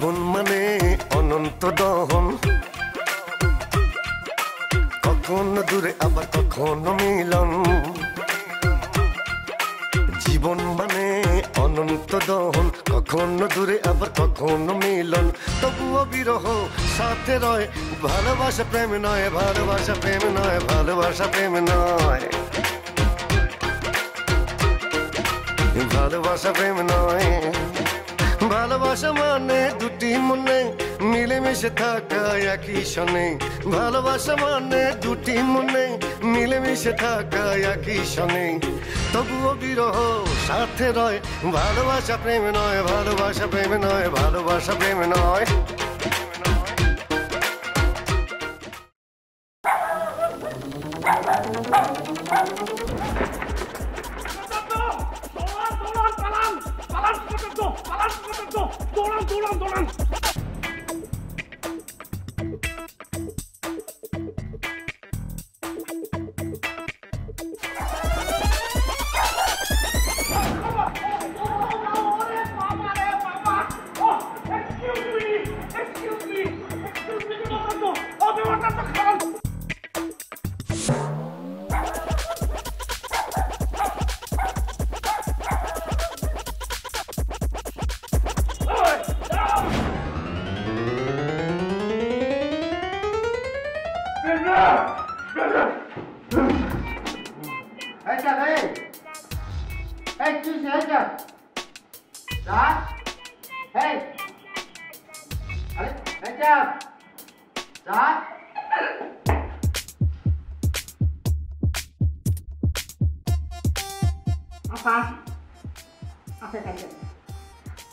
জীবন মানে অনন্ত দহন, কখনো দূরে আবার কখনো মিলন। জীবন মানে অনন্ত দহন, কখনো দূরে আবার কখনো মিলন। তবুও বিরহ সাথে রয়, ভালোবাসা প্রেম নয়, ভালোবাসা প্রেম নয়, ভালোবাসা প্রেম নয়, ভালোবাসা প্রেম নয়। ভালোবাসা মানে দুটি মনে মিলেমিশে থাকা একই সনে। ভালোবাসা মানে দুটি মনে মিলেমিশে থাকা একই সনে। তবুও বিরহ সাথে রয়, ভালোবাসা প্রেম নয়, ভালোবাসা প্রেম নয়, ভালোবাসা প্রেম নয়।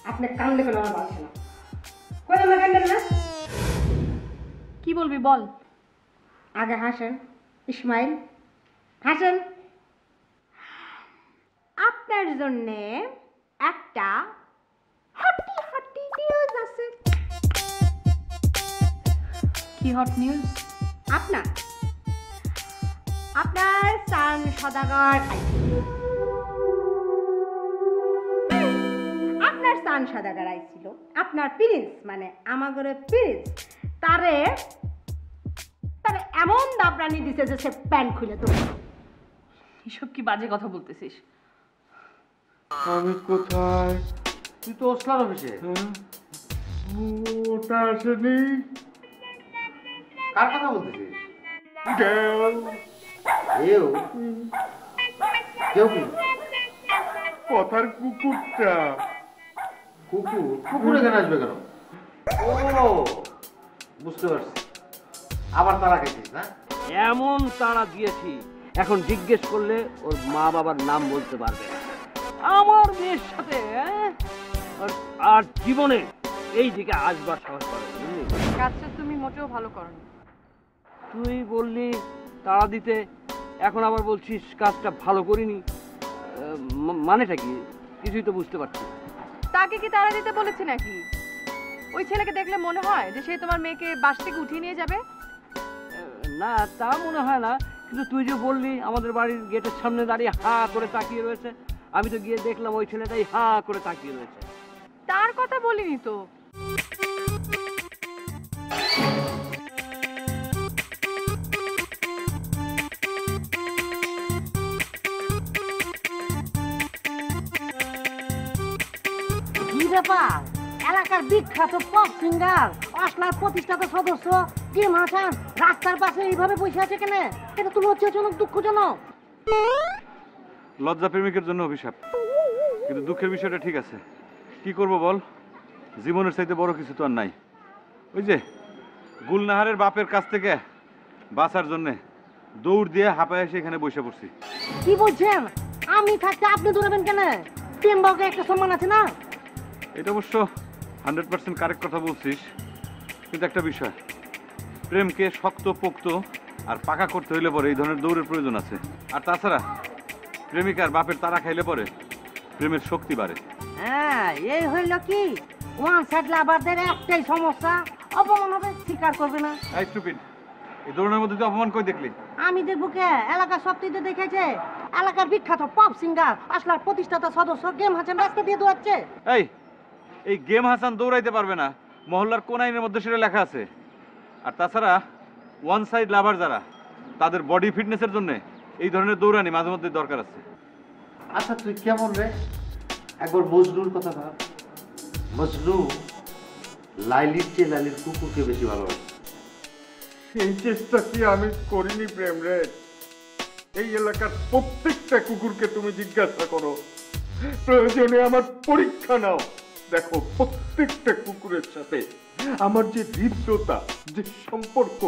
আপনি কান্দে কেন আমার বলছে না? কই না কান্দেন না? কি বলবি বল। আগে হাসেন ইসমাইল, হাসেন। আপনার জন্যে একটা হাঁটি হাঁটি নিউজ আছে। কি হট নিউজ? আপনার চান সদাগর, আপনার চান সদাগর আইছিল। আপনার প্রিন্স মানে আমাগরে প্রিন্স তারে এমন দাবরানি দিছে যে সে প্যান্ট খুলে তো। এসব কি বাজে কথা বলতেছিস? আমি কোথায়? তুই তো ওসলার অফিসে। ওটা আসেনি। কার কথা বলতেছিস? কেউ কেউ কেউ কি? কথার কুকুরটা। কুকুর? কুকুর এখানে আসবে কেন? ও বুঝতে পারছি, আবার তারা খেয়েছিস না? এমন তারা দিয়েছি এখন জিজ্ঞেস করলে ওর মা বাবার নাম বলতে পারবে না। আমার মেয়ের সাথে আর জীবনে এই দিকে আসবার সাহস পাবে না। কাজটা তুমি মোটেও ভালো করো না। তুই বললি তাড়া দিতে, এখন আবার বলছিস কাজটা ভালো করিনি। মানেটা কি? কিছুই তো বুঝতে পারছি না। তাকে কি তাড়া দিতে বলেছি নাকি? ওই ছেলেকে দেখলে মনে হয় যে সে তোমার মেয়েকে বাস থেকে উঠিয়ে নিয়ে যাবে? না, তা মনে হয় না, কিন্তু তুই যে বললি আমাদের বাড়ির গেটের সামনে দাঁড়িয়ে হা করে তাকিয়ে রয়েছে, আমি তো গিয়ে দেখলাম ওই ছেলেটাই হা করে তাকিয়ে রয়েছে। তার কথা বলিনি তো। কি ব্যাপার? এলাকার বিখ্যাত পপ সিঙ্গার অসলার প্রতিষ্ঠাতা সদস্য জিম হাসান রাস্তার পাশে এইভাবে বসে আছে কেন? এটা তো লজ্জাজনক, দুঃখজনক। লজ্জা প্রেমিকের জন্য অভিশাপ, কিন্তু দুঃখের বিষয়টা ঠিক আছে। কি করব বল, জীবনের চাইতে বড় কিছু তো আর নাই। ওই যে গুলনাহারের বাপের কাছ থেকে বাঁচার জন্যে দৌড় দিয়ে হাঁপায় এসে এখানে বসে পড়ছি। কি বলছেন? আমি থাকতে আপনি দৌড়াবেন কেন? প্রেমবাবুকে একটা সম্মান আছে না? এটা অবশ্য 100% কারেক্ট কথা বলছিস, কিন্তু একটা বিষয়, প্রেমকে শক্ত পোক্ত আর পাকা করতে হইলে পরে এই ধরনের দৌড়ের প্রয়োজন আছে। আর তাছাড়া প্রেমিকার বাপের তারা খাইলে পরে প্রেমের শক্তি বাড়ে। হ্যাঁ, এই হইল কি ওয়ান সাইড লাভারদের একটাই সমস্যা, অপমান হবে, স্বীকার করবে না। এই স্টুপিড, এই দৌড়ের মধ্যে তুই অপমান কই দেখলি? আমি দেখবো কে? এলাকার সব তুই তো দেখেছে। এলাকার বিখ্যাত পপ সিঙ্গার আসলার প্রতিষ্ঠাতা সদস্য গেম হাসান রাস্তা দিয়ে দৌড়াচ্ছে। এই গেম হাসান দৌড়াইতে পারবে না, মহল্লার কোন আইনের মধ্যে সেটা লেখা আছে। আর তাছাড়া ওয়ান সাইড লাভার যারা, তাদের বডি ফিটনেসের জন্য এই ধরনের দৌড়ানি মাঝে মধ্যে দরকার আছে। আচ্ছা তুই কেমন রে, একবার মজনুর কথা ভাব। মজনু লাইলির চেয়ে লাইলির কুকুরকে বেশি ভালোবাসে। এই চেষ্টা কি আমি করিনি প্রেম রে? এই এলাকার প্রত্যেকটা কুকুরকে তুমি জিজ্ঞাসা করো, প্রয়োজনে আমার পরীক্ষা নাও, দেখো প্রত্যেকটা কুকুরের সাথে আমার যে হৃদ্যতা, যে সম্পর্ক,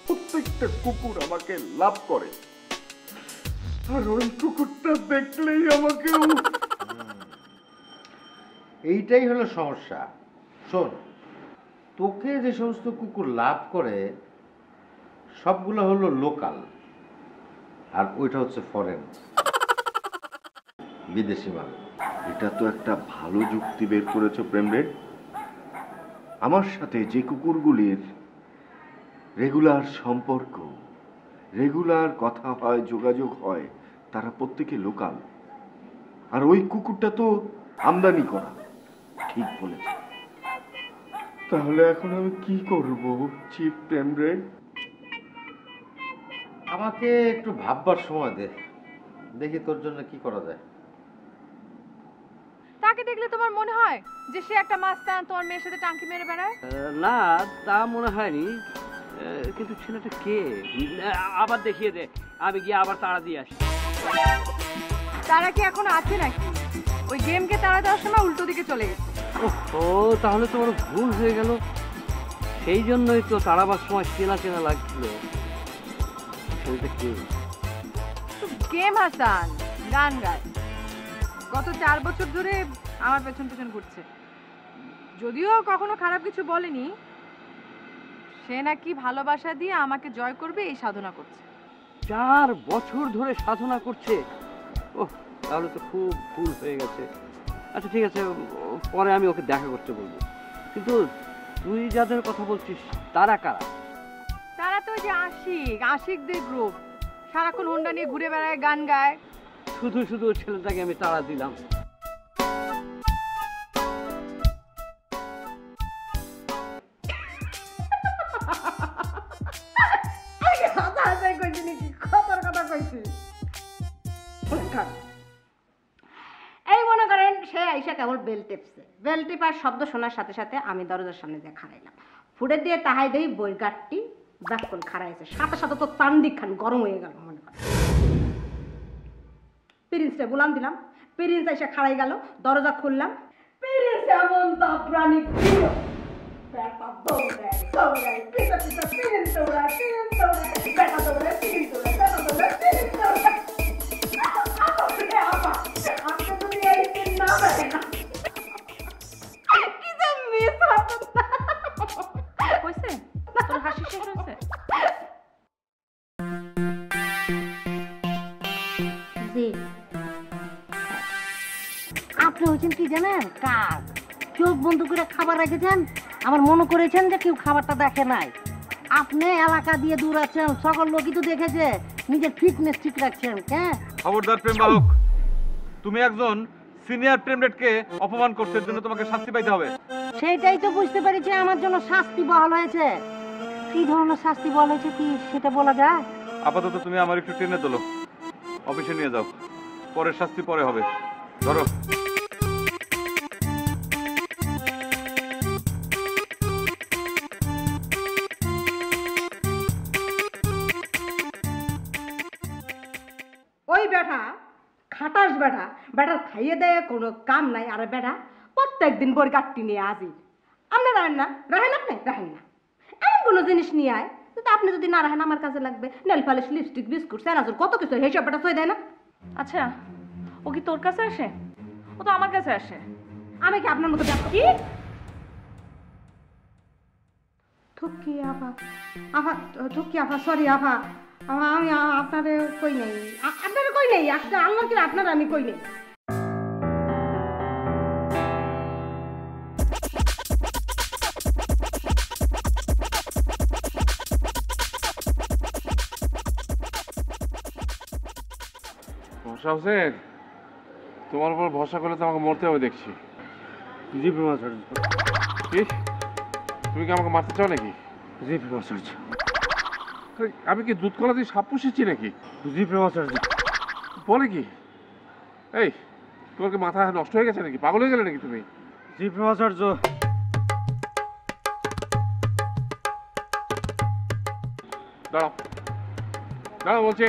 প্রত্যেকটা কুকুর আমাকে লাভ করে। আর ওই কুকুরটা দেখলেই আমাকে এইটাই হলো সমস্যা। শোন, তোকে যে সমস্ত কুকুর লাভ করে সবগুলো হলো লোকাল, আর ওইটা হচ্ছে ফরেন, বিদেশি মাল। এটা তো একটা ভালো যুক্তি বের করেছো প্রেম রে। আমার সাথে যে কুকুরগুলির রেগুলার সম্পর্ক, রেগুলার কথা হয়, যোগাযোগ হয়, তারা প্রত্যেকে লোকাল। আর ওই কুকুরটা তো আমদানি করা। ঠিক বলেছে। তাহলে এখন আমি কি করব চিপ প্রেম রে? আমাকে একটু ভাববার সময় দে, দেখি তোর জন্য কি করা যায়। তাকে দেখলে তোমার মনে হয় যে সে একটা মাস্তান তোমার মেয়ের সাথে টাঙ্কি মেরে বেড়ায়? না, তা মনে হয়নি। কিন্তু ছেলেটা কে? আবার দেখিয়ে দে, আমি গিয়ে আবার তাড়া দিয়ে আসি। তারা কি এখন আছে নাকি? ওই গেমকে তাড়া দেওয়ার সময় উল্টো দিকে চলে গেছে। ও তাহলে তো বড় ভুল হয়ে গেল। সেই জন্যই তো তাড়াবার সময় চেনা চেনা লাগছিল। ছেলেটা কে? গেম হাসান, গান গায়, গত 4 বছর ধরে আমার পেছন পেছন ঘুরছে। যদিও কখনো খারাপ কিছু বলেনি, সে নাকি ভালোবাসা দিয়ে আমাকে জয় করবে এই সাধনা করছে। 4 বছর ধরে সাধনা করছে? ওহ, তাহলে তো খুব ভুল হয়ে গেছে। আচ্ছা ঠিক আছে, পরে আমি ওকে দেখা করতে বলবো। কিন্তু তুই যাদের কথা বলছিস তারা কারা? তারা তো ওই যে আশিকদের গ্রুপ, সারাক্ষণ হোন্ডা নিয়ে ঘুরে বেড়ায়, গান গায়। শুধু শুধু ছেলেটাকে আমি তাড়া দিলাম। এই মনে করেন সে আইসা কেবল বেল টেপছে, বেল টেপার শব্দ শোনার সাথে সাথে আমি দরজার সামনে দিয়ে খাড়াইলাম। ফুটে দিয়ে তাহাই দেই বই গাঠটি ব্যাকল খাড়াইছে, সাথে সাথে তো তান্ডিক খান গরম হয়ে গেল। মনে করেন প্রিন্সটা বুলাম দিলাম, প্রিন্স এসে খাড়াই গেল, দরজা খুললাম, প্রিন্স এমন দাবরানি দিল, বেটা দৌড়ায় দৌড়ায়, পিছা পিছা প্রিন্স দৌড়ায়, প্রিন্স দৌড়ায়, বেটা দৌড়ায়, প্রিন্স দৌড়ায়, বেটা দৌড়ায়, প্রিন্স দৌড়ায়। আপনি হচ্ছেন কি জানেন কার? চোখ বন্ধ করে খাবার রেখেছেন, আমার মনে করেছেন যে কেউ খাবারটা দেখে নাই। আপনি এলাকা দিয়ে দূরাচ্ছেন, সকল লোকই তো দেখেছে, নিজের ফিটনেস ঠিক রাখছেন। হ্যাঁ, খবরদার প্রেম বাহক, তুমি একজন সিনিয়র প্রেমরেটকে অপমান করতে জন্য তোমাকে শাস্তি পাইতে হবে। সেইটাই তো বুঝতে পেরেছি, আমার জন্য শাস্তি বহাল হয়েছে। কি ধরনের শাস্তি বহাল হয়েছে কি সেটা বলা যায়? আপাতত তুমি আমার একটু টেনে তোলো, অফিসে নিয়ে যাও, পরের শাস্তি পরে হবে। ধরো। ওই বেটা খাটাস বেটা, বেটার খাইয়ে দেয় কোনো কাম নাই। আর বেটা প্রত্যেকদিন বই গাঠটি নিয়ে আসি। আপনার রাহেন না? রাহেন আপনি? রাহেন না। এমন কোনো জিনিস নিয়ে আয় কিন্তু আপনি যদি না রাহেন আমার কাছে লাগবে। নেল পালিশ, লিপস্টিক, বিস্কুট, স্যানাজুর কত কিছু, এইসব বেটা থই দেয় না। আচ্ছা, ও কি তোর কাছে আসে? ও তো আমার কাছে আসে। আমি কি আপনার মতো দেখো? কি থুকি আফা, আফা থুকি আফা, সরি আফা, আমি আপনারে কই নেই, আপনারে কই নেই, আপনার আল্লাহ কি আপনার আমি কই নেই। ভরসা হোসেন, তোমার উপর ভরসা করলে তো আমাকে মরতে হবে দেখছি। জি প্রমাচার্য। কি তুমি কি আমাকে মারতে চাও নাকি? জি প্রেমাচার্য। আমি কি দুধ কলা দিয়ে সাপ পুষেছি নাকি? জি প্রেমাচার্য। বলে কি? এই তোমার কি মাথা নষ্ট হয়ে গেছে নাকি? পাগল হয়ে গেলে নাকি তুমি? জি প্রেমাচার্য। দাঁড়াও দাঁড়াও বলছি।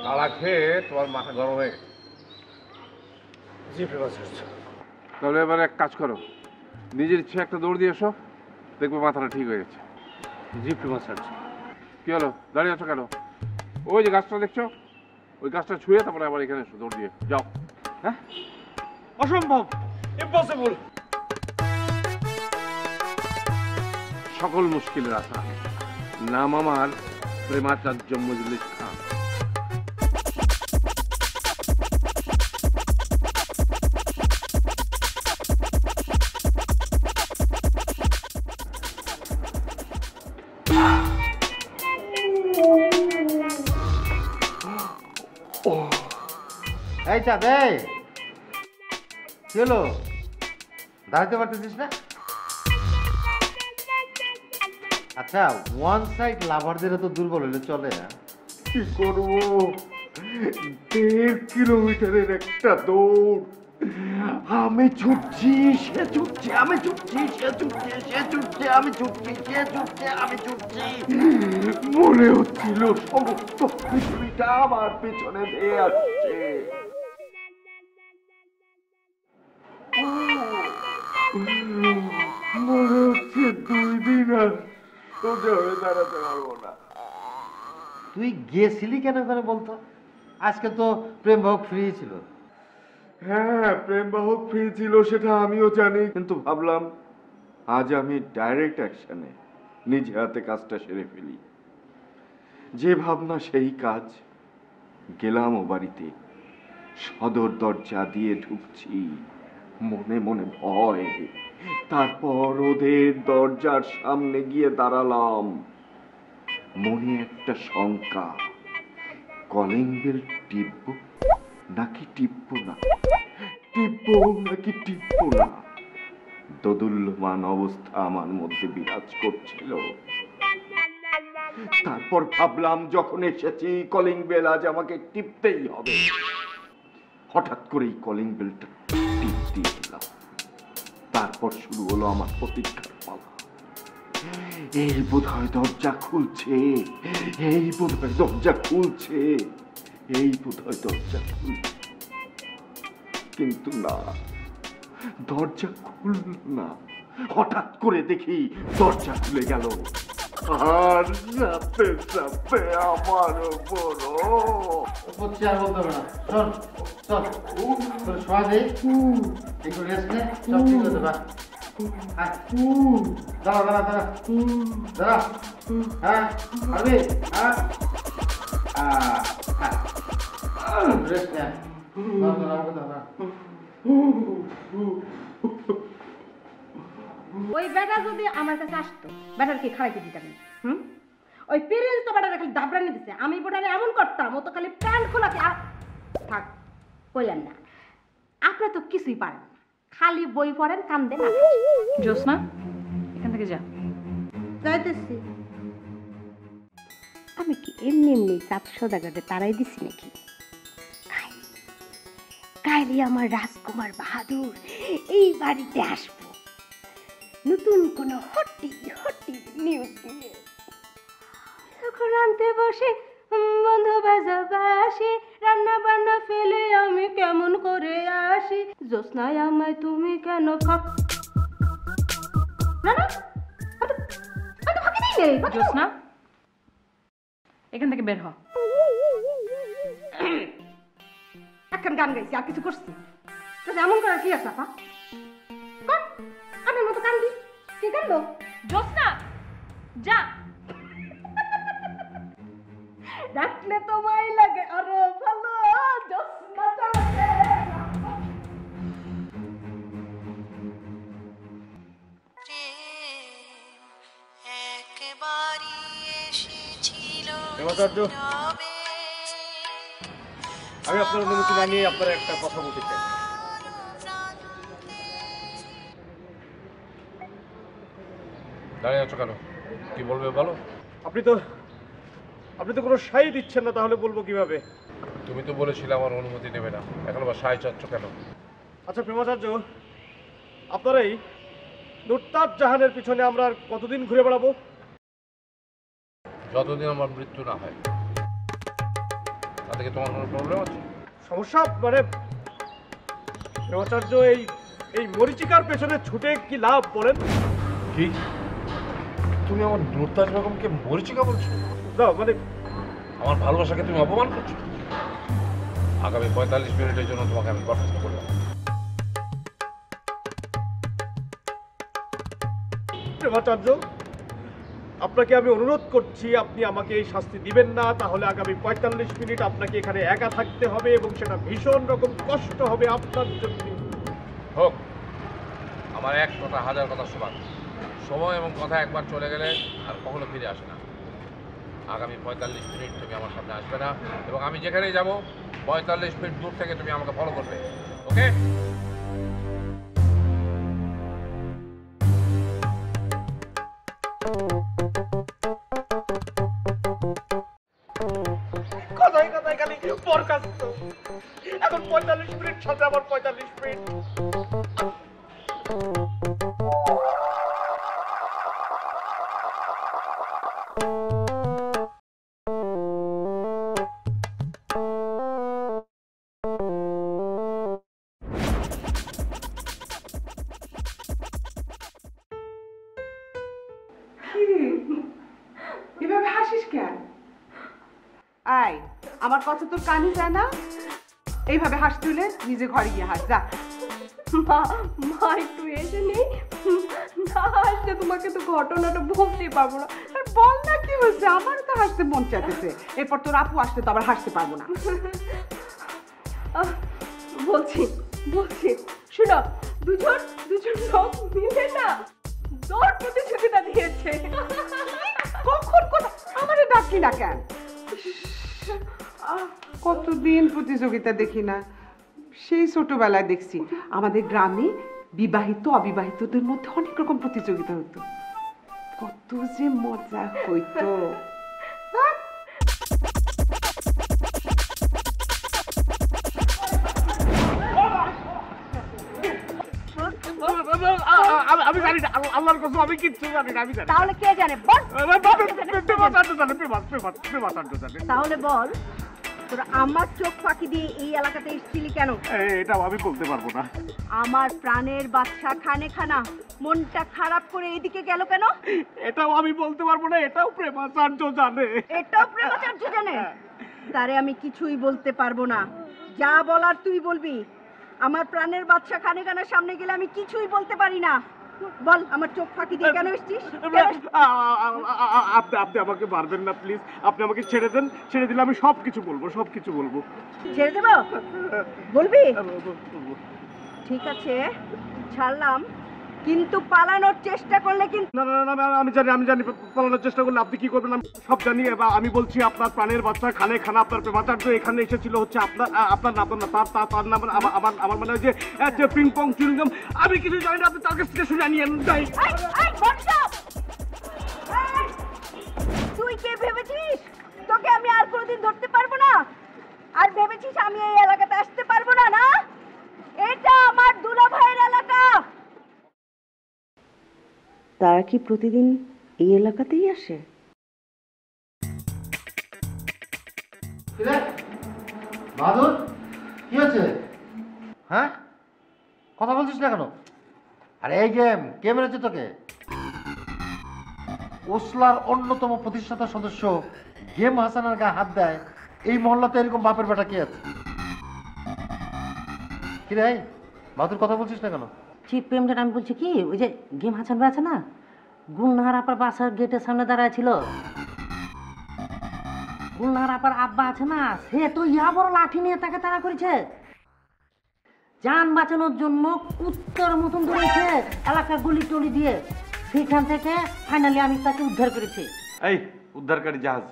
কালা খেয়ে তোমার মাথা গরম হয়ে গেছে। জি প্রেমাচার্য। তাহলে এবার এক কাজ করো, নিজের ইচ্ছে একটা দৌড় দিয়ে এসো, দেখবে মাথাটা ঠিক হয়ে গেছে। জি প্রেমাচার্য। কি হলো, দাঁড়িয়ে আছো কেন? ওই যে গাছটা দেখছো, ওই গাছটা ছুঁয়ে তারপরে আবার এখানে এসো, দৌড় দিয়ে যাও। হ্যাঁ, অসম্ভব, ইম্পসিবল। সকল মুশকিলের আশা, নাম আমার প্রেমাচার্য মজলিস খান। এই চাঁদ, এই কি হলো, দাঁড়াতে পারতেছিস না? আচ্ছা, ওয়ান সাইড লাভারদের তো দুর্বল হলে চলে না? কি করবো, 1.5 কিলোমিটারের একটা দৌড়। আমি ছুটছি, সে ছুটছে, আমি ছুটছি, সে ছুটছে, সে ছুটছে, আমি ছুটছি, সে ছুটছে, আমি ছুটছি। মনে হচ্ছিল সমস্ত পৃথিবীটা আমার পেছনে ধেয়ে আসছে। মনে হচ্ছে 2 দিন আর সোজা হয়ে দাঁড়াতে পারবো না। তুই গেছিলি কেন করে বলতো? আজকে তো প্রেম বাহক ফ্রি ছিল। হ্যাঁ, প্রেম বাহক ফ্রি ছিল সেটা আমিও জানি, কিন্তু ভাবলাম আজ আমি ডাইরেক্ট অ্যাকশনে নিজে হাতে কাজটা সেরে ফেলি। যে ভাবনা সেই কাজ। গেলাম ও বাড়িতে, সদর দরজা দিয়ে ঢুকছি, মনে মনে ভয়। তারপর ওদের দরজার সামনে গিয়ে দাঁড়ালাম, মনে একটা শঙ্কা, কলিং বেল টিপবো নাকি টিপবো না, টিপবো নাকি টিপবো না। দোদুল্যমান অবস্থা আমার মধ্যে বিরাজ করছিল। তারপর ভাবলাম, যখন এসেছি কলিং বেল আজ আমাকে টিপতেই হবে। হঠাৎ করেই কলিং বেলটা টিপ দিয়ে দিলাম। তারপর শুরু হলো আমার প্রতীক্ষার পালা। এই বোধহয় দরজা খুলছে, এই বোধহয় দরজা খুলছে, এই বোধহয় দরজা খুলছে, কিন্তু না, দরজা খুলল না। হঠাৎ করে দেখি দরজা খুলে গেল, আর সাথে সাথে আমার চেয়ার বলতে হবে না, শোন চল, তোর শোয়া দে, একটু রেস্ট নে, সব ঠিক হতে পার। দাঁড়া দাঁড়া দাঁড়া দাঁড়া, হ্যাঁ পারবি, হ্যাঁ রেস্ট নে, ওই বেটা যদি আমার কাছে আসতো, বেটার কি খাইতে দিতাম? ওই প্রিন্স তো বেটারে খালি দাবড়ানি দিছে, আমি বেটারে এমন করতাম, ও তো খালি প্যান্ট খোলাতে। থাক, কইলেন না, আপনার তো কিছুই পারেন না, খালি বই পড়েন, কান্দে না। জ্যোৎস্না, এখান থেকে যা। যাইতেছি। আমি কি এমনি এমনি চাঁদ সদাগরে তারাই দিছি নাকি? কাইলি আমার রাজকুমার বাহাদুর এই বাড়িতে আসবো নতুন কোন হটি হটি নিউজ দিয়ে। তখন আনতে বসে বন্ধু বাজাবাসি, রান্না বান্না ফেলে আমি কেমন করে আসি। জ্যোৎস্নায় আমায় তুমি কেন না না ফাঁকি দিই নেই। জ্যোৎস্না, এখান থেকে বের হ। এখন গান গাইছি, আর কিছু করছি? এমন করার কি আছে আপা? আমার মতো কান্দি, কি কান্দো? জ্যোৎস্না, যা। ডাকলে তোমায় লাগে আরো ভালো, জ্যোৎস্না চলে। আমি আপনার অনুমতি না নিয়ে আপনার একটা কথা বলতে চাই। দাঁড়িয়ে আছো কেন? কি বলবে বলো। আপনি তো কোনো সাই দিচ্ছেন না, তাহলে বলবো কিভাবে? তুমি তো বলেছিলে আমার অনুমতি নেবে না, এখন আবার সাহায্য চাচ্ছ কেন? আচ্ছা প্রেমাচার্য, আপনার এই নুরতাজ জাহানের পিছনে আমরা আর কতদিন ঘুরে বেড়াবো? যতদিন আমার মৃত্যু না হয়। তাতে তোমার কোনো প্রবলেম আছে? সমস্যা মানে প্রেমাচার্য, এই মরিচিকার পেছনে ছুটে কি লাভ বলেন? কি তুমি আমার নুরতাজ বেগমকে মরিচিকা বলছো? না মানে আমার ভালোবাসাকে তুমি অপমান করছো। আগামী 45 মিনিটের জন্য তোমাকে আমি বরখাস্ত করলাম। প্রেমাচার্য, আপনাকে আমি অনুরোধ করছি, আপনি আমাকে এই শাস্তি দিবেন না। তাহলে আগামী 45 মিনিট আপনাকে এখানে একা থাকতে হবে এবং সেটা ভীষণ রকম কষ্ট হবে আপনার জন্য। হোক, আমার এক কথা হাজার কথা সমান। সময় এবং কথা একবার চলে গেলে আর কখনো ফিরে আসে না। আগামী 45 মিনিট তুমি আমার সামনে আসবে না, এবং আমি যেখানেই যাব 45 মিনিট দূর থেকে তুমি আমাকে ফলো করবে। ওকে? কথায় কথায় খালি বরখাস্ত। এখন 45 মিনিট সাথে আবার 45 মিনিট। এভাবে হাসিস কেন? আয়, আমার কথা তোর কানে যায় না? এইভাবে হাসতে হলে নিজে ঘরে গিয়ে হাস, যা। মা একটু এসে নেই, না হাসলে তোমাকে তো ঘটনাটা বলতেই পারবো না। আর বল না কি হয়েছে? আমারও তো হাসতে মন চাইতেছে। এরপর তোর আপু আসতে তো আবার হাসতে পারবো না। বলছি শুনো, দুজন লোক মিলে না দৌড় প্রতিযোগিতা দিয়েছে। কখন আমারে ডাকি না কেন? কতদিন প্রতিযোগিতা দেখি না, সেই ছোটবেলায় দেখছি আমাদের গ্রামে বিবাহিত অবিবাহিতদের মধ্যে অনেক রকম প্রতিযোগিতা হতো, কত যে মজা হইতো। আমি জানি না, আল্লাহর কসম আমি কিচ্ছু জানি না। আমি জানি তাহলে কে জানে? বল। প্রেমাচার্য জানে। তাহলে বল, তোরা আমার চোখ ফাঁকি দিয়ে এই এলাকাতে এসেছিলি কেন? এটাও আমি বলতে পারবো না। আমার প্রাণের বাচ্চা খানে খানা মনটা খারাপ করে এদিকে গেল কেন? এটাও আমি বলতে পারবো না। এটাও প্রেমাচার্য জানে। এটাও প্রেমাচার্য জানে? তারে আমি কিছুই বলতে পারবো না। যা বলার তুই বলবি। আমার প্রাণের বাচ্চা খানে খানার সামনে গেলে আমি কিছুই বলতে পারি না। বল, আমার চোখ ফাঁকি দিয়ে কেন এসেছিস? আপনি আমাকে মারবেন না প্লিজ। আপনি আমাকে ছেড়ে দেন। ছেড়ে দিলে আমি সবকিছু বলবো। ছেড়ে দেব? বলবি? ঠিক আছে, ছাড়লাম, কিন্তু পালানোর চেষ্টা করলে কিন্তু। না, আমি জানি পালানোর চেষ্টা করলে আপনি কি করবেন আমি সব জানি। আমি বলছি, আপনার প্রাণের বাচ্চা খানে খানা আপনার প্রেমাচার্য এখানে এসেছিল হচ্ছে আপনার নাম না, তার নাম আমার মানে যে পিং পং চুইংগাম। আমি কিছু জানি না, আপনি তার কাছ থেকে শুনে নিয়েন। তুই কে ভেবেছিস তোকে আমি আর কোনোদিন ধরতে পারবো না? আর ভেবেছিস আমি এই এলাকাতে আসতে পারবো না? না, এটা আমার দুলাভাইয়ের এলাকা। তারা কি প্রতিদিন এই এলাকাতেই আসে? বাহাদুর, কি হচ্ছে? হ্যাঁ, কথা বলছিস না কেন? আরে এই কে মেরেছে তোকে? ওসলার অন্যতম প্রতিষ্ঠাতা সদস্য গেম হাসানের গায়ে হাত দেয়, এই মহল্লাতে এরকম বাপের বেটা কে আছে? কি রে বাহাদুর, কথা বলছিস না কেন? চিপ প্রেমটা আমি বলছি কি, ওই যে গেম হাসান আছে না, গুলনাহার আপার বাসার গেটের সামনে দাঁড়ায় ছিল। গুলনাহার আপার আব্বা আছে না, সে তো ইয়া বড় লাঠি নিয়ে তাকে তাড়া করেছে। যান বাঁচানোর জন্য কুত্তার মতন ধরেছে এলাকা গলি টলি দিয়ে। সেখান থেকে ফাইনালি আমি তাকে উদ্ধার করেছি। এই উদ্ধারকারী জাহাজ,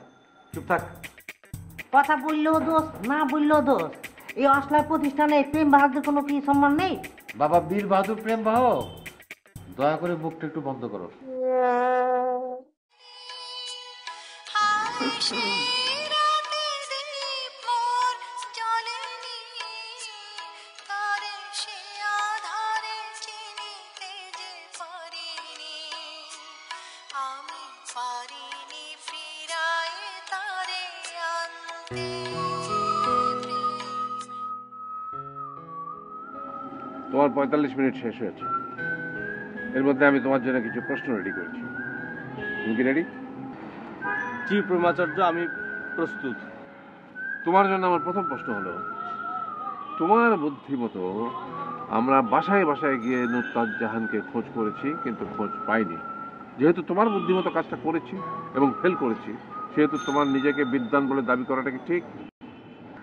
চুপ থাক। কথা বললেও দোষ, না বললেও দোষ। এই অসলার প্রতিষ্ঠানে প্রেম বাহাদুর কোনো কি সম্মান নেই? বাবা বীর বাহাদুর প্রেম বাহক, দয়া করে মুখটা একটু বন্ধ করো। তোমার 45 মিনিট শেষ হয়েছে। এর মধ্যে আমি তোমার জন্য কিছু প্রশ্ন রেডি করেছি। তুমি কি রেডি? জি প্রেমাচার্য, আমি প্রস্তুত। তোমার জন্য আমার প্রথম প্রশ্ন হলো, তোমার বুদ্ধি মতো আমরা বাসায় বাসায় গিয়ে নুসরাত জাহানকে খোঁজ করেছি, কিন্তু খোঁজ পাইনি। যেহেতু তোমার বুদ্ধিমতো কাজটা করেছি এবং ফেল করেছি, সেহেতু তোমার নিজেকে বিদ্বান বলে দাবি করাটা কি ঠিক?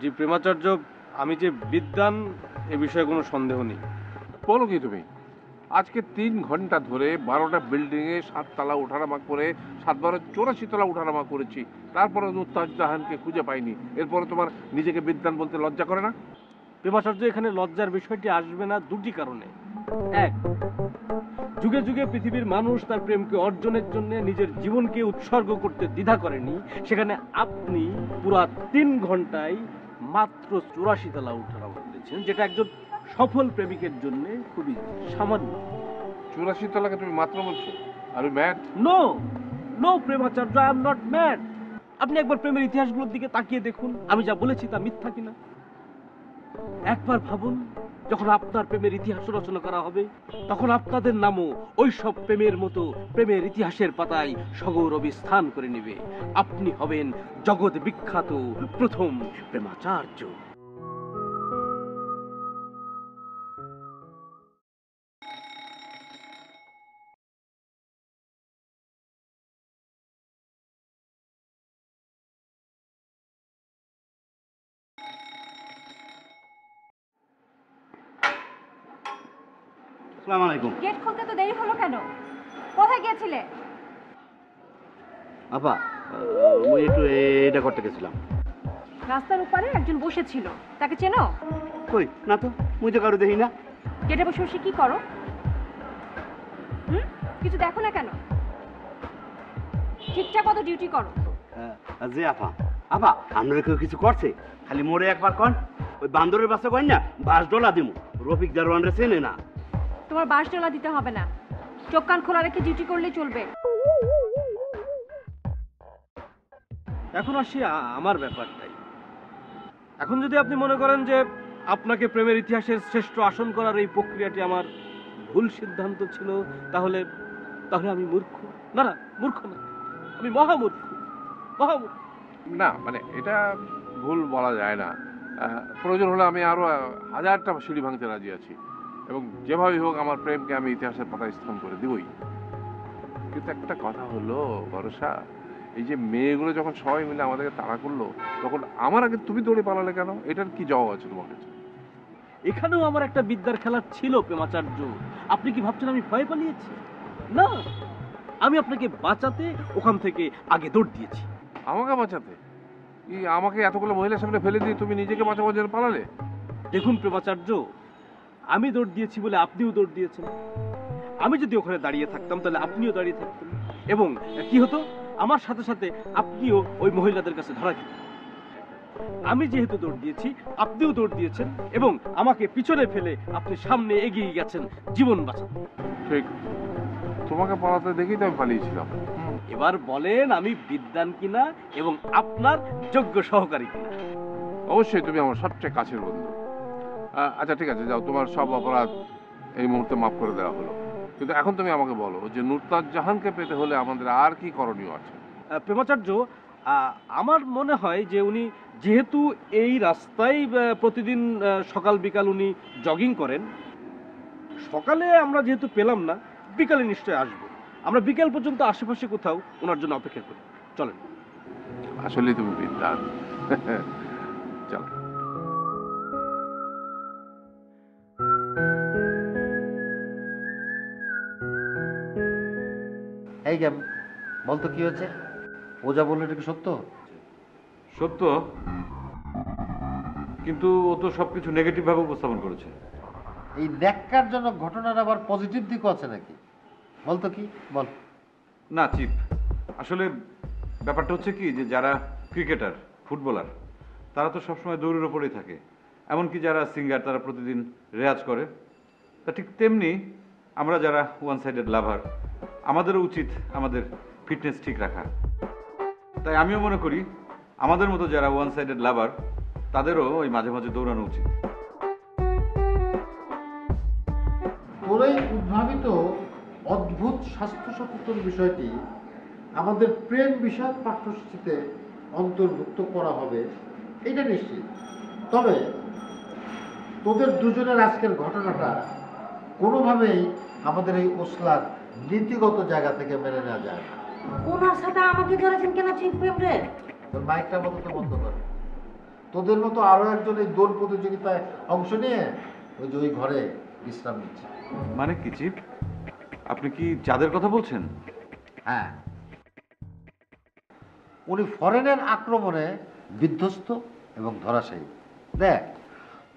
জি প্রেমাচার্য, আমি যে বিদ্বান এ বিষয়ে কোনো সন্দেহ নেই। বলো কি তুমি? আজকে 3 ঘন্টা ধরে 12টা বিল্ডিংয়ে 7 তলা ওঠানামা করে 7 84 তলা ওঠানামা করেছি, তারপরে নুসরাত জাহানকে খুঁজে পাইনি। এরপরে তোমার নিজেকে বিদ্বান বলতে লজ্জা করে না? প্রেমাচার্য, এখানে লজ্জার বিষয়টি আসবে না দুটি কারণে। এক, যুগে যুগে পৃথিবীর মানুষ তার প্রেমকে অর্জনের জন্য নিজের জীবনকে উৎসর্গ করতে দ্বিধা করেনি, সেখানে আপনি পুরা 3 ঘন্টায় মাত্র 84 তলা ওঠানামা করেছেন, যেটা একজন সফল প্রেমিকের জন্য খুবই সামান্য। 84 তলাকে তুমি মাত্র বলছো? আর mad? No no Premacharya, I am not mad. আপনি একবার প্রেমের ইতিহাসগুলোর দিকে তাকিয়ে দেখুন, আমি যা বলেছি তা মিথ্যা কিনা। একবার ভাবুন, যখন আপনার প্রেমের ইতিহাস রচনা করা হবে, তখন আপনাদের নামও ওই সব প্রেমের মতো প্রেমের ইতিহাসের পাতায় সগৌরবে স্থান করে নেবে। আপনি হবেন জগৎ বিখ্যাত প্রথম প্রেমাচার্য। আসসালামু আলাইকুম। গেট খুলতে তো দেরি হলো কেন? কোথায় গিয়েছিলে? আপা, মুই একটু এটা করতে গেছিলাম। রাস্তার উপরে একজন বসেছিল, তাকে চেনো? কই না তো, মুই তো কারো দেখি না। গেটে বসে বসে কি করো? কিছু দেখো না কেন? ঠিকঠাক মতো ডিউটি করো। জি আপা। আপা, আপনারা কেউ কিছু করছে? খালি মোড়ে একবার কন, ওই বান্দরের বাচ্চা কন না, বাস ডলা দিমু। রফিক দারোয়ান রে চেনে না। তোমার বাস ডলা দিতে হবে না, চোখ কান খোলা রেখে ডিউটি করলেই চলবে। এখন আসি আমার ব্যাপারটাই। এখন যদি আপনি মনে করেন যে আপনাকে প্রেমের ইতিহাসের শ্রেষ্ঠ আসন করার এই প্রক্রিয়াটি আমার ভুল সিদ্ধান্ত ছিল, তাহলে তাহলে আমি মূর্খ। না না, মূর্খ না, আমি মহামূর্খ। মহামূর্খ না, মানে এটা ভুল বলা যায় না। প্রয়োজন হলে আমি আরো 1000টা সিঁড়ি ভাঙতে রাজি আছি, এবং যেভাবেই হোক আমার প্রেমকে আমি ইতিহাসের পাতায় স্থান করে দিবই। কিন্তু একটা কথা হলো ভরসা, এই যে মেয়েগুলো যখন সবাই মিলে আমাদেরকে তাড়া করলো, তখন আমার আগে তুমি দৌড়ে পালালে কেন? এটার কি জবাব আছে তোমার কাছে? এখানেও আমার একটা বিদ্যার খেলা ছিল প্রেমাচার্য। আপনি কি ভাবছেন আমি ভয় পালিয়েছি? না, আমি আপনাকে বাঁচাতে ওখান থেকে আগে দৌড় দিয়েছি। আমাকে বাঁচাতে? আমাকে এতগুলো মহিলার সামনে ফেলে দিয়ে তুমি নিজেকে বাঁচাবার জন্য পালালে? দেখুন প্রেমাচার্য, আমি দৌড় দিয়েছি বলে আপনিও দৌড় দিয়েছেন। আমি যদি ওখানে দাঁড়িয়ে থাকতাম তাহলে আপনিও দাঁড়িয়ে থাকতেন, এবং কি হতো, আমার সাথে সাথে আপনিও ওই মহিলাদের কাছে ধরা খেতেন। আমি যেহেতু দৌড় দিয়েছি, আপনিও দৌড় দিয়েছেন, এবং আমাকে পিছনে ফেলে আপনি সামনে এগিয়ে গেছেন জীবন বাঁচাতে। ঠিক, তোমাকে পালাতে দেখেই তো আমি পালিয়েছিলাম। এবার বলেন আমি বিদ্বান কিনা এবং আপনার যোগ্য সহকারী কিনা? অবশ্যই তুমি আমার সবচেয়ে কাছের বন্ধু। আচ্ছা ঠিক আছে, যাও, তোমার সব অপরাধ এই মুহূর্তে মাফ করে দেওয়া হলো। কিন্তু এখন তুমি আমাকে বলো যে নুসরাত জাহানকে পেতে হলে আমাদের আর কি করণীয় আছে? প্রেমাচার্য, আমার মনে হয় যে উনি যেহেতু এই রাস্তায় প্রতিদিন সকাল বিকাল উনি জগিং করেন, সকালে আমরা যেহেতু পেলাম না, বিকালে নিশ্চয়ই আসবো। আমরা বিকাল পর্যন্ত আশেপাশে কোথাও ওনার জন্য অপেক্ষা করি। চলেন। আসলে তুমি বিদ্বান। চলো। এই গেম বলতো কি হয়েছে? ও যা বললো এটা কি সত্য? সত্য, কিন্তু ও তো সবকিছু নেগেটিভ ভাবে উপস্থাপন করেছে। এই ন্যাক্কারজনক ঘটনার আবার পজিটিভ দিকও আছে নাকি? বলতো কি বল। না চিপ, আসলে ব্যাপারটা হচ্ছে কি যে যারা ক্রিকেটার, ফুটবলার, তারা তো সবসময় দৌড়ের ওপরেই থাকে। এমনকি যারা সিঙ্গার তারা প্রতিদিন রেয়াজ করে। তা ঠিক তেমনি আমরা যারা ওয়ান সাইডেড লাভার, আমাদেরও উচিত আমাদের ফিটনেস ঠিক রাখা। তাই আমিও মনে করি আমাদের মতো যারা ওয়ান সাইডেড লাভার তাদেরও ওই মাঝে মাঝে দৌড়ানো উচিত। তোর এই উদ্ভাবিত অদ্ভুত স্বাস্থ্য সচেতন বিষয়টি আমাদের প্রেম বিষয়ক পাঠ্যসূচিতে অন্তর্ভুক্ত করা হবে, এটা নিশ্চিত। তবে তোদের দুজনের আজকের ঘটনাটা কোনোভাবেই আমাদের এই ওসলার নীতিগত জায়গা থেকে মেনে নেওয়া যায় না। ওনার সাথে আমাকে ধরেছেন কেন চিপ প্রেমরে? তোর মাইকটা মতো তো বন্ধ কর। তোদের মতো আরো একজন এই দৌড় প্রতিযোগিতায় অংশ নিয়ে ওই ঘরে বিশ্রাম নিচ্ছে। মানে কি চিপ, আপনি কি চাঁদের কথা বলছেন? হ্যাঁ, উনি ফরেনের আক্রমণে বিধ্বস্ত এবং ধরাশায়ী। দেখ,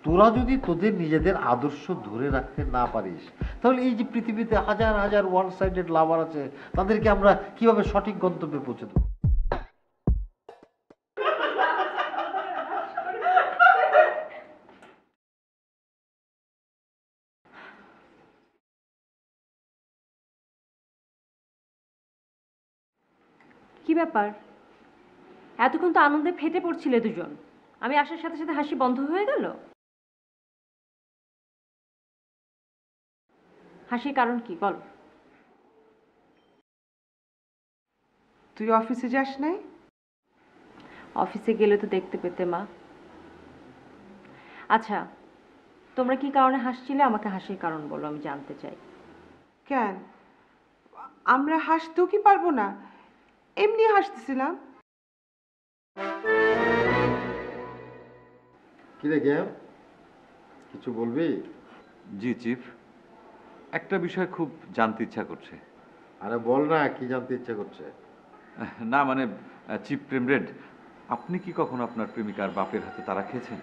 তোরা যদি তোদের নিজেদের আদর্শ ধরে রাখতে না পারিস, তাহলে এই যে পৃথিবীতে হাজার হাজার ওয়ান সাইডেড লাভার আছে, তাদেরকে আমরা কিভাবে সঠিক গন্তব্যে পৌঁছে দেবো? কি ব্যাপার, এতক্ষণ তো আনন্দে ফেটে পড়ছিলে দুজন, আমি আসার সাথে সাথে হাসি বন্ধ হয়ে গেল? হাসির কারণ কি বল? তুই অফিসে যাস নাই? অফিসে গেলে তো দেখতে পেতে মা। আচ্ছা, তোমরা কি কারণে হাসছিলে আমাকে হাসির কারণ বলো, আমি জানতে চাই। কেন আমরা হাসতেও কি পারবো না? এমনি হাসতেছিলাম। কিরে গেম, কিছু বলবি? জি চিফ, একটা বিষয় খুব জানতে ইচ্ছা করছে। আরে বল না, কি জানতে ইচ্ছা করছে? না মানে চিফ প্রেমরেড, আপনি কি কখনো আপনার প্রেমিকার বাপের হাতে তারা খেয়েছেন?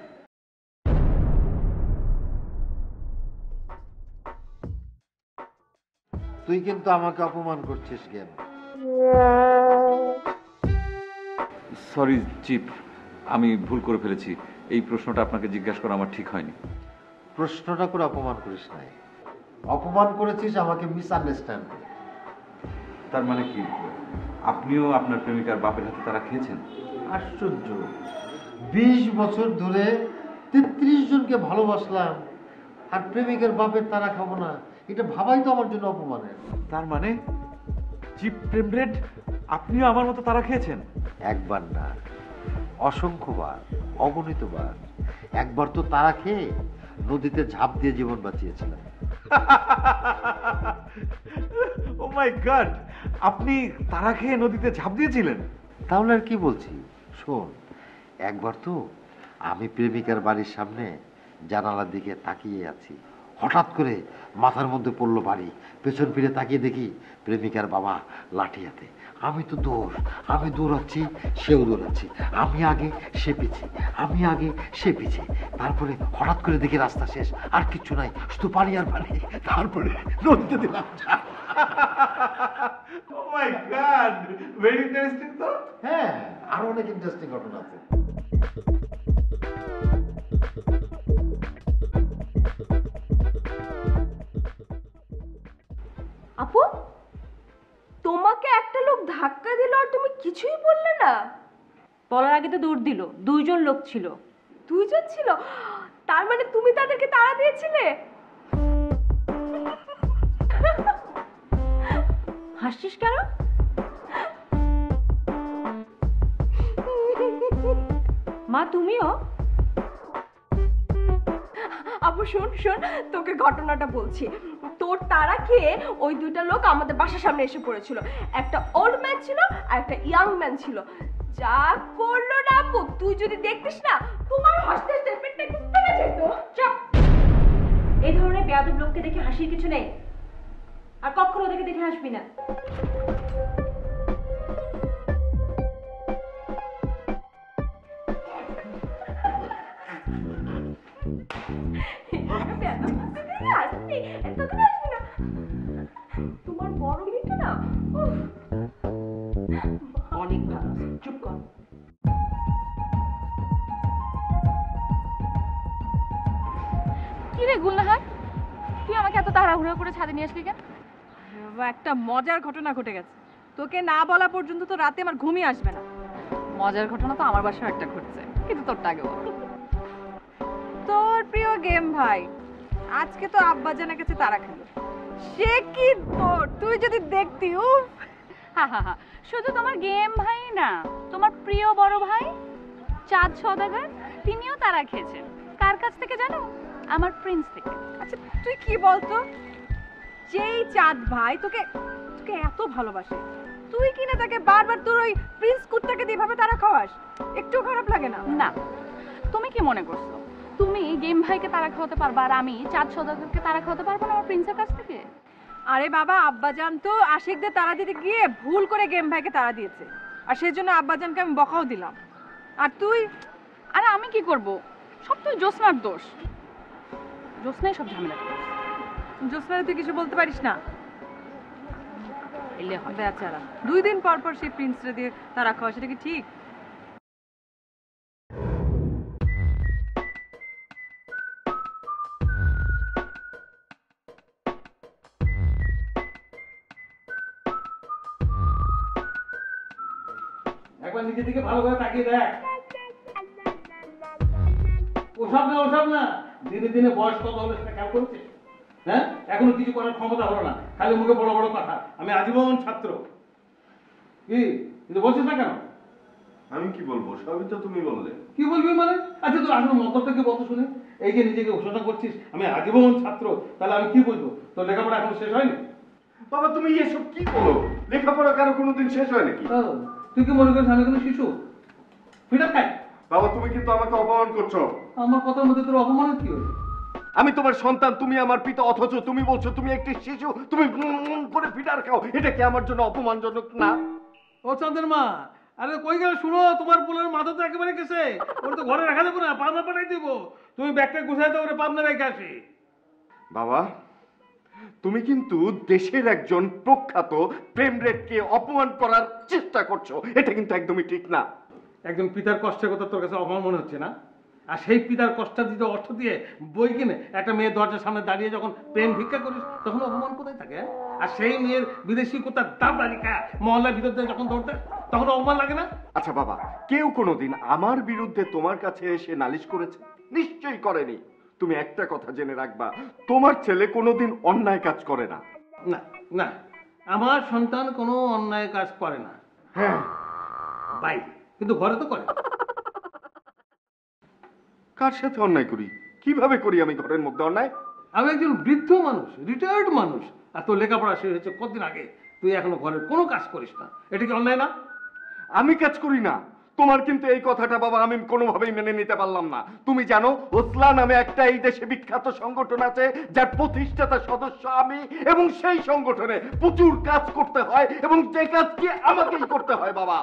তুই কিন্তু আমাকে অপমান করছিস গেম। সরি চিফ, আমি ভুল করে ফেলেছি। এই প্রশ্নটা আপনাকে জিজ্ঞাসা করা আমার ঠিক হয়নি। প্রশ্নটা করে অপমান করিস নাই, অপমান করেছিস আমাকে মিসআন্ডারস্ট্যান্ড করে। তার মানে কি আপনিও আপনার প্রেমিকার বাপের হাতে তারা খেয়েছেন? আশ্চর্য, 20 বছর ধরে 33 জনকে ভালোবাসলাম, আর প্রেমিকার বাপের তারা খাবো না, এটা ভাবাই তো আমার জন্য অপমানের। তার মানে চিফ প্রেমরেড, আপনিও আমার মতো তারা খেয়েছেন? একবার না, অসংখ্যবার, অগণিতবার। একবার তো তারা খেয়ে নদীতে ঝাঁপ দিয়ে জীবন বাঁচিয়েছিলাম। ও মাই গড, আপনি তারা খেয়ে নদীতে ঝাঁপ দিয়েছিলেন? তাহলে আর কি বলছি, শোন, একবার তো আমি প্রেমিকার বাড়ির সামনে জানালার দিকে তাকিয়ে আছি, হঠাৎ করে মাথার মধ্যে পড়লো বাড়ি, পেছন ফিরে তাকিয়ে দেখি প্রেমিকার বাবা লাঠি হাতে। আমি দৌড়াচ্ছি, সেও দৌড়াচ্ছি, আমি আগে সে পিছে, আমি আগে সে পিছে। তারপরে হঠাৎ করে দেখি রাস্তা শেষ, আর কিচ্ছু নাই, শুধু পানি আর পানি। তারপরে নদীতে দিলাম। ও মাই গড, ভেরি ইন্টারেস্টিং তো। হ্যাঁ, আরো অনেক ইন্টারেস্টিং ঘটনা আছে। আপু, তোমাকে একটা লোক ধাক্কা দিল আর তুমি কিছুই বললে না? বলার আগে তো দৌড় দিল। 2 জন লোক ছিল। 2 জন ছিল? তার মানে তুমি তাদেরকে তাড়া দিয়েছিলে? হাসছিস কেন? মা তুমিও? আপু শোন, তোকে ঘটনাটা বলছি। তোর তারা খেয়ে ওই 2টা লোক আমাদের বাসার সামনে এসে পড়েছিল। একটা ওল্ড ম্যান ছিল আর একটা ইয়াং ম্যান ছিল। যা করলো না আপু, তুই যদি দেখতিস না, তোমার হাসতে হাসতে পেটটা একটু ফেটে যেত। চুপ! এই ধরনের বেয়াদব লোককে দেখে হাসির কিছু নেই, আর কখনো ওদেরকে দেখে হাসবি না। তোমার বড় মেয়েটা না উফ, অনেক ভালো আছে, চুপ কর। কি রে গুলনাহার, তুই আমাকে এত তাড়াহুড়ো করে ছাদে নিয়ে আসলি কেন? একটা মজার ঘটনা ঘটে গেছে, তোকে না বলা পর্যন্ত তো রাতে আমার ঘুমই আসবে না। মজার ঘটনা তো আমার বাসায় একটা ঘটছে, কিন্তু তোরটা আগে বল। তোর প্রিয় গেম ভাই আজকে তো আব্বাজানের কাছে তারা খেলো। সে কি তোর, তুই যদি দেখতি। উফ, হা হা হা, শুধু তোমার গেম ভাই না, তোমার প্রিয় বড় ভাই চাঁদ সওদাগর তিনিও তারা খেয়েছেন। কার কাছ থেকে জানো? আমার প্রিন্স থেকে। আচ্ছা তুই কি বলতো, যেই চাঁদ ভাই তোকে তোকে এত ভালোবাসে, তুই কিনা তাকে বারবার তোর ওই প্রিন্স কুত্তাকে দিয়ে ভাবে তারা খাওয়াস, একটু খারাপ লাগে না? না, তুমি কি মনে করছো তুমি গেম ভাইকে তারা খাওয়াতে পারবা আর আমি চাঁদ সওদাগরকে তারা খাওয়াতে পারবো না আমার প্রিন্সের কাছ থেকে? আরে বাবা, আব্বাজান তো আশিকদের তারা দিতে গিয়ে ভুল করে গেম ভাইকে তারা দিয়েছে, আর সেই জন্য আব্বাজানকে আমি বকাও দিলাম। আর তুই? আরে আমি কি করব, সব তো জ্যোৎস্নার দোষ। জ্যোৎস্নাই সব ঝামেলা করছে। জ্যোৎস্নারে তুই কিছু বলতে পারিস না? এলে হবে আচারা 2 দিন পর পর সেই প্রিন্সরে দিয়ে তারা খাওয়া, সেটা কি ঠিক? একবার নিজে থেকে ভালো করে তাকিয়ে দেখ। ওসব না, দিনে দিনে বয়স কত হলো সেটা খেয়াল করছিস? হ্যাঁ, এখনো কিছু করার ক্ষমতা হলো না, খালি মুখে বড় বড় কথা। আমি আজীবন ছাত্র। কি কিন্তু বলছিস না কেন? আমি কি বলবো, সবই তো তুমি বললে। কি বলবি মানে? আচ্ছা তোর আসলে মতলবটাকে বলতে শুনে, এই যে নিজেকে ঘোষণা করছিস আমি আজীবন ছাত্র, তাহলে আমি কি বুঝবো? তোর লেখাপড়া এখনো শেষ হয়নি? বাবা তুমি এসব কি বলো? লেখাপড়া কারো কোনোদিন শেষ হয় নাকি? তুই কি মনে করিস আমি কোনো শিশু? ফিটা খাই? বাবা তুমি কিন্তু আমাকে অপমান করছো। আমার কথার মধ্যে তোর অপমানের কি হয়েছে? আমি তোমার সন্তান, তুমি আমার পিতা, অথচ তুমি বলছো তুমি একটি শিশু, তুমি করে ফিডার খাও। এটা কি আমার জন্য অপমানজনক না? ও চাঁদের মা, আরে কই গেল? শুনো, তোমার পোলার মাথা তো একেবারে গেছে, ওর তো ঘরে রাখা যাবো না, পাবনা পাঠাই দিব। তুমি ব্যাগটা গুছাই দাও, ওরে পাবনা রেখে আসি। বাবা তুমি কিন্তু দেশের একজন প্রখ্যাত প্রেমরেটকে অপমান করার চেষ্টা করছো, এটা কিন্তু একদমই ঠিক না। একজন পিতার কষ্টের কথা তোর কাছে অপমান মনে হচ্ছে না? আর সেই পিতার কষ্টার্জিত অর্থ দিয়ে বই কিনে একটা মেয়ের দরজার সামনে দাঁড়িয়ে যখন প্রেম ভিক্ষা করিস তখন অপমান কোথায় থাকে? আর সেই মেয়ের বিদেশি কোথার দাম বালিকা মহল্লার ভিতর দিয়ে যখন দৌড়তে তখন অপমান লাগে না? আচ্ছা বাবা, কেউ কোনোদিন আমার বিরুদ্ধে তোমার কাছে এসে নালিশ করেছে? নিশ্চয়ই করেনি। তুমি একটা কথা জেনে রাখবা, তোমার ছেলে কোনোদিন অন্যায় কাজ করে না। না না, আমার সন্তান কোনো অন্যায় কাজ করে না। হ্যাঁ বাইরে, কিন্তু ঘরে তো করে। কার সাথে অন্যায় করি? কিভাবে করি আমি ঘরের মধ্যে অন্যায়? আমি একজন বৃদ্ধ মানুষ, রিটায়ার্ড মানুষ, আর তোর লেখাপড়া শেষ হয়েছে কতদিন আগে, তুই এখনো ঘরের কোনো কাজ করিস না, এটা কি অন্যায় না? আমি কাজ করি না? তোমার কিন্তু এই কথাটা বাবা আমি কোনোভাবেই মেনে নিতে পারলাম না। তুমি জানো ওসলা নামে একটা এই দেশে বিখ্যাত সংগঠন আছে যার প্রতিষ্ঠাতা সদস্য আমি, এবং সেই সংগঠনে প্রচুর কাজ করতে হয় এবং যে কাজকে আমাকেই করতে হয়। বাবা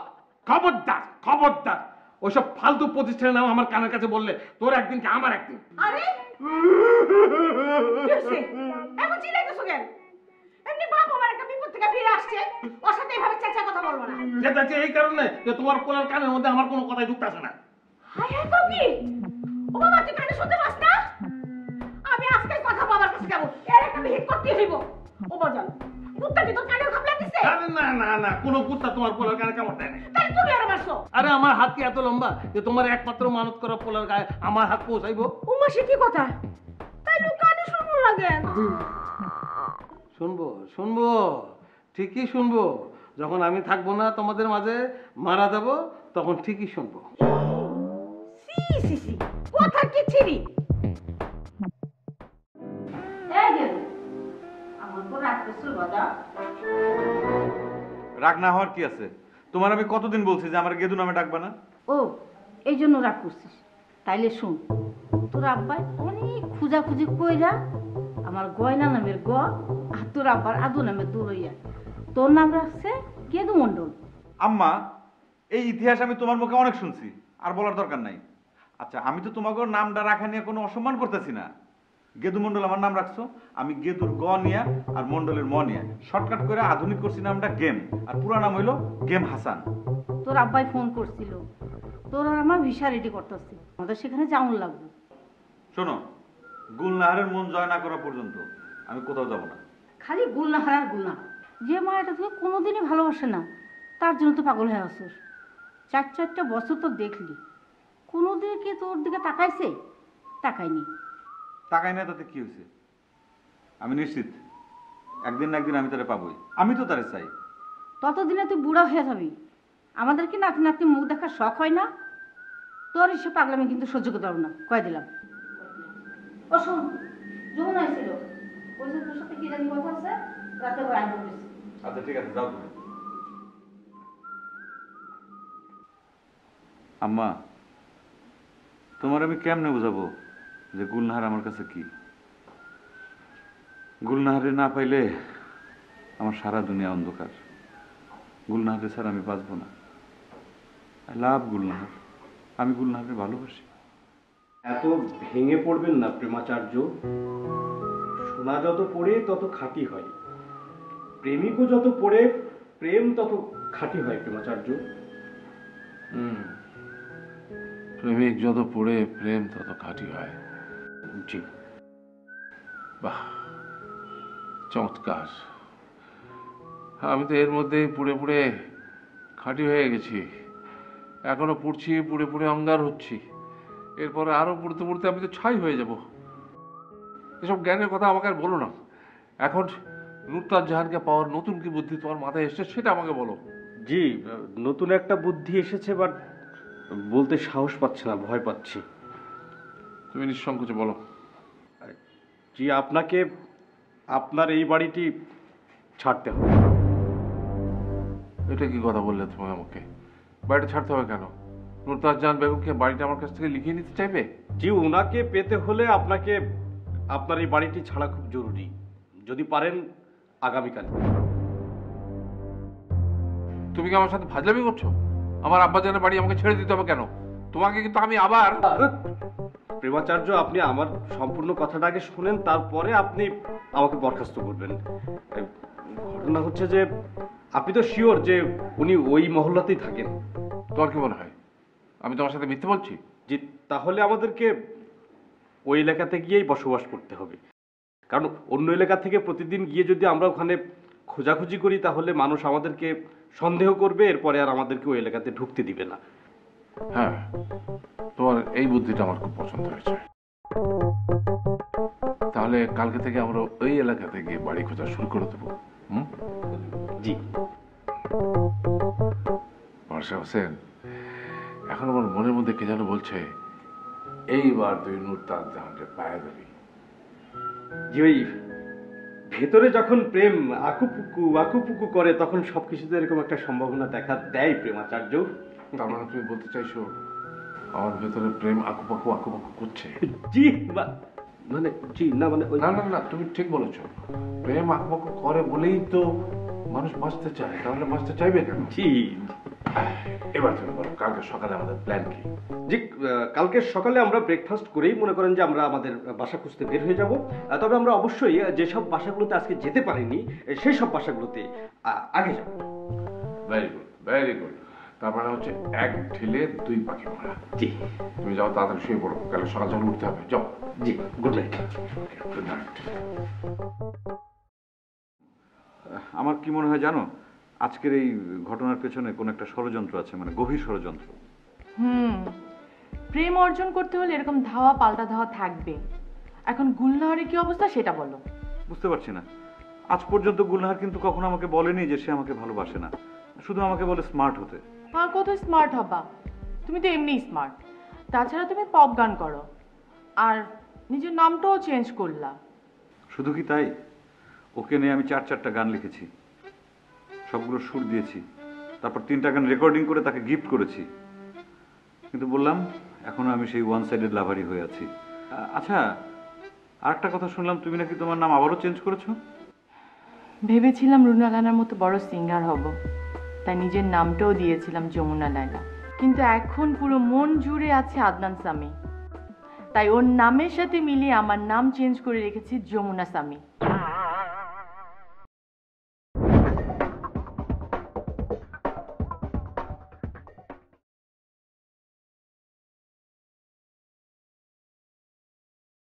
খবরদার, খবরদার, ওইসব ফালতু প্রতিষ্ঠানের নাম আমার কানের কাছে বললে তোর একদিন কি আমার একদিন। আরে এমন চিল্লাইতেছো কেন? এমনি বাপ আমার একটা বিপদ থেকে ফিরে আসছে, ওর সাথে এভাবে চেঁচা কথা বলবো না। চেঁচাচ্ছি এই কারণে যে তোমার পোলার কানের মধ্যে আমার কোনো কথাই ঢুকতেছে না। হায় হায় কবি, ও বাবা তুই কানে শুনতে পাস না? আমি আজকে কথা বাবার কাছে যাবো, এর একটা বিহিত করতে হইব। ও বাজান, কুত্তা কি তোর কানে খাবলা দিছে? আরে না না না, কোনো কুত্তা তোমার পোলার কানে কামড় দেয় না। তাহলে তুমি আর মারছো? আরে আমার হাত কি এত লম্বা যে তোমার একমাত্র মানত করা পোলার গায়ে আমার হাত পৌঁছাইবো? উমা সে কি কথা? তাই কানে শুনবো লাগে। শুনবো শুনবো, ঠিকই শুনবো। যখন আমি থাকবো না তোমাদের মাঝে, মারা যাব, তখন ঠিকই শুনবো। সি সি সি, কথা কি ছিড়ি? এই গেল আমার তো রাখতেছ বাবা। রাগ না হওয়ার কি আছে? তোমার আমি কতদিন বলছি যে আমার গেদু নামে ডাকবা না? ও এই জন্য রাগ করছিস? তাইলে শুন, তোর আব্বাই অনেক খুঁজাখুঁজি কইরা আমার গয়না নামের গ আর তোর আব্বার আদু নামের দৌড়ইয়া তোর নাম রাখছে গেদু মন্ডল। আম্মা, এই ইতিহাস আমি তোমার মুখে অনেক শুনছি, আর বলার দরকার নাই। আচ্ছা, আমি তো তোমাকে নামটা রাখা নিয়ে কোনো অসম্মান করতেছি না। গেদু মন্ডল আমার নাম রাখছো, আমি গেদুর গ নিয়া আর মন্ডলের ম নিয়া শর্টকাট করে আধুনিক করছি নামটা গেম, আর পুরো নাম হইলো গেম হাসান। তোর আব্বাই ফোন করছিল, তোর আর আমার ভিসা রেডি করতেছি, আমাদের সেখানে যাওয়ার লাগবে। শোনো, গুলনাহারের মন জয় না করা পর্যন্ত আমি কোথাও যাব না। খালি গুলনাহার আর গুলনাহার, যে মায়াটা তুই কোনোদিনই ভালোবাসে না তার জন্য তো পাগল হয়ে আসছিস। 4-4টা বছর তো দেখলি, কোনোদিন কি তোর দিকে তাকাইছে? তাকায়নি। তাকাই না তাতে কি হয়েছে? আমি নিশ্চিত একদিন না একদিন আমি তারে পাবোই, আমি তো তারে চাই। ততদিনে তুই বুড়া হয়ে যাবি, আমাদের কি নাতি নাতি মুখ দেখার শখ হয় না? তোর এসে পাগলামি কিন্তু সহ্য করতে পারবো না, কয়ে দিলাম। ও শোন, যমুনা এসেছিল, ওই যে তোর সাথে কি জানি কথা আছে, রাতে ওর আইন বলেছে। আচ্ছা ঠিক আছে, যাও তুমি। আম্মা, তোমার আমি কেমনে বুঝাবো যে গুলনাহার আমার কাছে কি? গুলনাহারে না পাইলে আমার সারা দুনিয়া অন্ধকার। গুলনাহারে ছাড়া আমি বাঁচবো না। আই লাভ গুলনাহার, আমি গুলনাহারে ভালোবাসি। এত ভেঙে পড়বেন না প্রেমাচার্য, সোনা যত পড়ে তত খাঁটি হয়, প্রেমিকও যত পড়ে প্রেম তত খাঁটি হয় প্রেমাচার্য। প্রেমিক যত পড়ে প্রেম তত খাঁটি হয়। জি। বাহ, চমৎকার। আমি তো এর মধ্যেই পুড়ে পুড়ে খাঁটি হয়ে গেছি, এখনো পুড়ছি, পুড়ে পুড়ে অঙ্গার হচ্ছি, এরপরে আরো পুড়তে পুড়তে আমি তো ছাই হয়ে যাব। এসব জ্ঞানের কথা আমাকে আর বলো না। এখন নুরতাজ জাহানকে পাওয়ার নতুন কি বুদ্ধি তোমার মাথায় এসেছে সেটা আমাকে বলো। জি, নতুন একটা বুদ্ধি এসেছে, বাট বলতে সাহস পাচ্ছে না, ভয় পাচ্ছি। তুমি নিঃসংকোচে বলো। জি, আপনাকে আপনার এই বাড়িটি ছাড়তে হবে। এটা কি কথা বললে তুমি আমাকে? বাড়িটা ছাড়তে হবে কেন? নুরতাজ জাহান বেগমকে বাড়িটা আমার কাছ থেকে লিখিয়ে নিতে চাইবে? জি, ওনাকে পেতে হলে আপনাকে আপনার এই বাড়িটি ছাড়া খুব জরুরি, যদি পারেন আগামীকাল। তুমি কি আমার সাথে ফাজলামি করছো? আমার আব্বা জানের বাড়ি আমাকে ছেড়ে দিতে হবে কেন? তোমাকে কিন্তু আমি আবার... প্রেমাচার্য, আপনি আমার সম্পূর্ণ কথাটা আগে শুনেন, তারপরে আপনি আমাকে বরখাস্ত করবেন। ঘটনা হচ্ছে যে আপনি তো শিওর যে উনি ওই মহল্লাতেই থাকেন। তোমার কি মনে হয় আমি তোমার সাথে মিথ্যে বলছি? জি, তাহলে আমাদেরকে ওই এলাকাতে গিয়েই বসবাস করতে হবে, কারণ অন্য এলাকা থেকে প্রতিদিন গিয়ে যদি আমরা ওখানে খোঁজাখুঁজি করি তাহলে মানুষ আমাদেরকে সন্দেহ করবে, এরপরে আর আমাদেরকে ওই এলাকাতে ঢুকতে দিবে না। হ্যাঁ, তোমার এই বুদ্ধিটা আমার খুব পছন্দ হয়েছে। তাহলে কালকে থেকে আমরা ওই এলাকাতে গিয়ে বাড়ি খোঁজা শুরু করে দেবো। জি। বর্ষা হোসেন, এখন আমার মনের মধ্যে কে যেন বলছে এইবার তুই নুরতাজ জাহানকে পায়ে দেবি। জি, ওই ভেতরে যখন প্রেম আকুপুকু আকুপুকু করে তখন সবকিছুতে এরকম একটা সম্ভাবনা দেখা দেয় প্রেমাচার্য। তার মানে তুমি বলতে চাইছো আমার ভেতরে প্রেম আকুপাকু আকুপাকু করছে? জি, মানে জি না, মানে না না না, তুমি ঠিক বলেছো। প্রেম আকুপাকু করে বলেই তো মানুষ বাঁচতে চায়, তাহলে বাঁচতে চাইবে কেন? জি। এবার তুমি বলো, কালকে সকালে আমাদের প্ল্যান কি? জি, কালকে সকালে আমরা ব্রেকফাস্ট করেই মনে করেন যে আমরা আমাদের বাসা খুঁজতে বের হয়ে যাব। তবে আমরা অবশ্যই যেসব বাসাগুলোতে আজকে যেতে পারিনি সেই সব বাসাগুলোতে আগে যাব। Very good, very good. তার মানে হচ্ছে এক ঢিলে দুই পাখি মারা। জি। তুমি যাও, তাড়াতাড়ি শুয়ে পড়ো, কাল সকাল সকাল উঠতে হবে। যাও। জি, গুড নাইট। Good night. আমার কি মনে হয় জানো, আজকের এই ঘটনার পেছনে কোন একটা ষড়যন্ত্র আছে, মানে গভীর ষড়যন্ত্র। প্রেম অর্জন করতে হলে এরকম ধাওয়া পাল্টা ধাওয়া থাকবে। এখন গুলনাহারের কি অবস্থা সেটা বলো। বুঝতে পারছি না, আজ পর্যন্ত গুলনাহার কিন্তু কখনো আমাকে বলেনি যে সে আমাকে ভালোবাসে না, শুধু আমাকে বলে স্মার্ট হতে। আর কত স্মার্ট হবা, তুমি তো এমনিই স্মার্ট। তাছাড়া তুমি পপ গান করো, আর নিজের নামটাও চেঞ্জ করলা। শুধু কি তাই, ওকে নিয়ে আমি 4-4টা গান লিখেছি, সবগুলো সুর দিয়েছি, তারপর 3টা গান রেকর্ডিং করে তাকে গিফট করেছি। কিন্তু বললাম এখনো আমি সেই ওয়ান সাইডেড লাভারই হয়ে আছি। আচ্ছা, আরেকটা কথা শুনলাম তুমি নাকি তোমার নাম আবারও চেঞ্জ করেছো? ভেবেছিলাম রুনা লায়লার মতো বড় সিঙ্গার হব, তাই নিজের নামটাও দিয়েছিলাম যমুনা লায়লা। কিন্তু এখন পুরো মন জুড়ে আছে আদনান সামি। তাই ওর নামের সাথে মিলিয়ে আমার নাম চেঞ্জ করে রেখেছি যমুনা স্বামী।